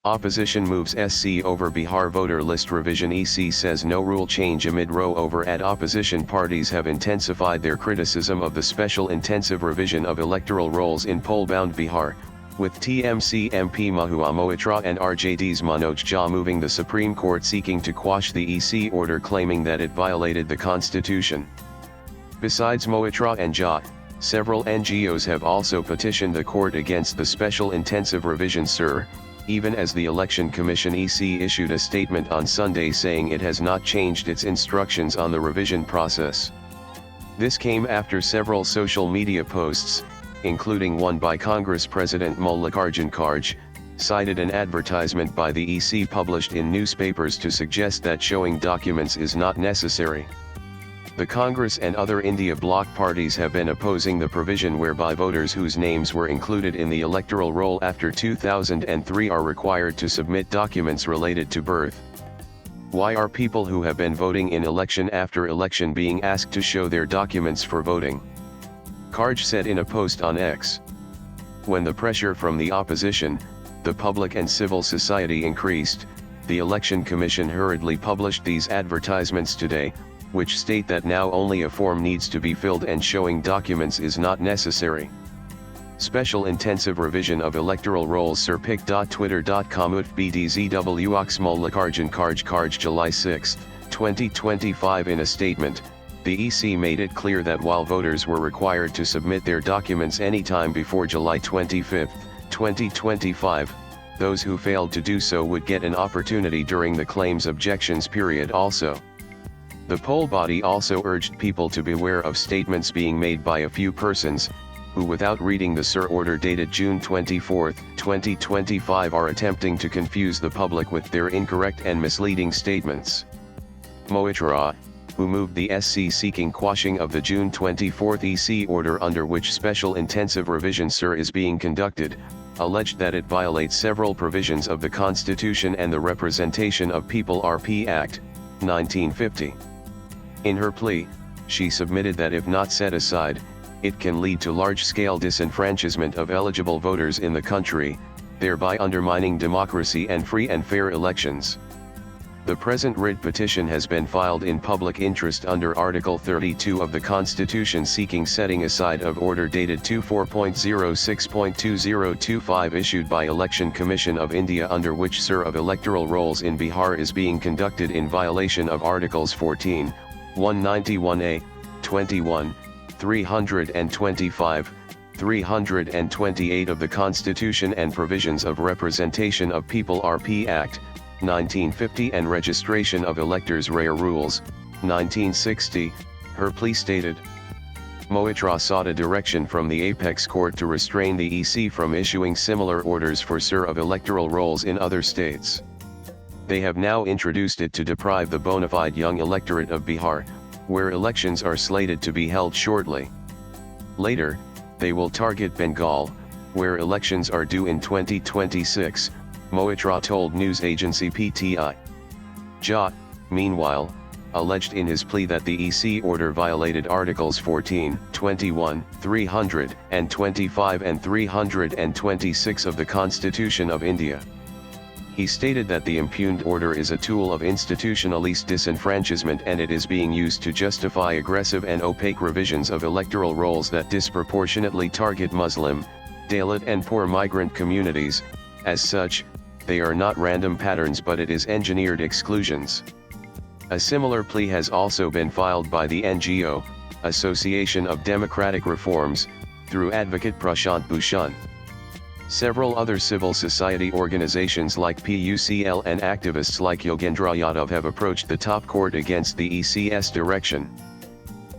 Opposition moves SC over Bihar voter list revision. EC says no rule change amid row over at opposition parties have intensified their criticism of the special intensive revision of electoral rolls in poll-bound Bihar, with TMC MP Mahua Moitra and RJD's Manoj Jha moving the Supreme Court seeking to quash the EC order claiming that it violated the constitution. Besides Moitra and Jha, several NGOs have also petitioned the court against the special intensive revision SIR, even as the Election Commission EC issued a statement on Sunday saying it has not changed its instructions on the revision process. This came after several social media posts, including one by Congress President Mallikarjun Kharge, cited an advertisement by the EC published in newspapers to suggest that showing documents is not necessary. The Congress and other India bloc parties have been opposing the provision whereby voters whose names were included in the electoral roll after 2003 are required to submit documents related to birth. Why are people who have been voting in election after election being asked to show their documents for voting? Kharge said in a post on X. When the pressure from the opposition, the public and civil society increased, the Election Commission hurriedly published these advertisements today, which state that now only a form needs to be filled and showing documents is not necessary. Special intensive revision of electoral rolls sirpic.twitter.com utbdzwox Mallikarjun Kharge July 6, 2025. In a statement, the EC made it clear that while voters were required to submit their documents anytime before July 25, 2025, those who failed to do so would get an opportunity during the claims objections period also. The poll body also urged people to beware of statements being made by a few persons, who without reading the SIR order dated June 24, 2025 are attempting to confuse the public with their incorrect and misleading statements. Moitra, who moved the SC seeking quashing of the June 24 EC order under which special intensive revision SIR is being conducted, alleged that it violates several provisions of the Constitution and the Representation of People RP Act, 1950. In her plea, she submitted that if not set aside, it can lead to large-scale disenfranchisement of eligible voters in the country, thereby undermining democracy and free and fair elections. The present writ petition has been filed in public interest under Article 32 of the Constitution seeking setting aside of order dated 24.06.2025 issued by Election Commission of India under which SIR of electoral rolls in Bihar is being conducted in violation of Articles 14, 191A, 21, 325, 328 of the Constitution and provisions of Representation of People RP Act, 1950 and Registration of Electors Rare Rules, 1960, her plea stated. Moitra sought a direction from the Apex Court to restrain the EC from issuing similar orders for SIR of electoral rolls in other states. They have now introduced it to deprive the bona fide young electorate of Bihar, where elections are slated to be held shortly. Later, they will target Bengal, where elections are due in 2026, Moitra told news agency PTI. Jha, meanwhile, alleged in his plea that the EC order violated Articles 14, 21, 325 and 326 of the Constitution of India. He stated that the impugned order is a tool of institutionalist disenfranchisement and it is being used to justify aggressive and opaque revisions of electoral rolls that disproportionately target Muslim, Dalit and poor migrant communities. As such, they are not random patterns but it is engineered exclusions. A similar plea has also been filed by the NGO, Association of Democratic Reforms, through advocate Prashant Bhushan. Several other civil society organizations like PUCL and activists like Yogendra Yadav have approached the top court against the EC's direction.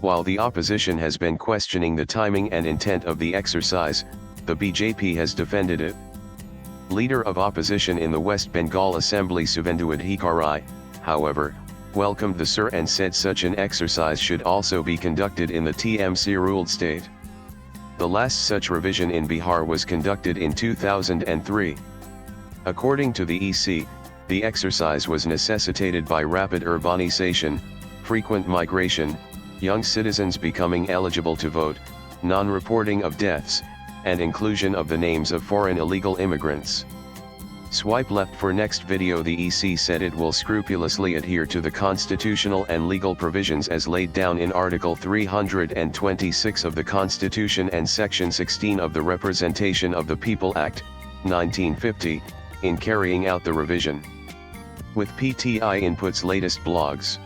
While the opposition has been questioning the timing and intent of the exercise, the BJP has defended it. Leader of opposition in the West Bengal Assembly Suvendu Adhikari, however, welcomed the SIR and said such an exercise should also be conducted in the TMC-ruled state. The last such revision in Bihar was conducted in 2003. According to the EC, the exercise was necessitated by rapid urbanization, frequent migration, young citizens becoming eligible to vote, non-reporting of deaths, and inclusion of the names of foreign illegal immigrants. Swipe left for next video. The EC said it will scrupulously adhere to the constitutional and legal provisions as laid down in Article 326 of the Constitution and Section 16 of the Representation of the People Act, 1950, in carrying out the revision. With PTI Input's latest blogs.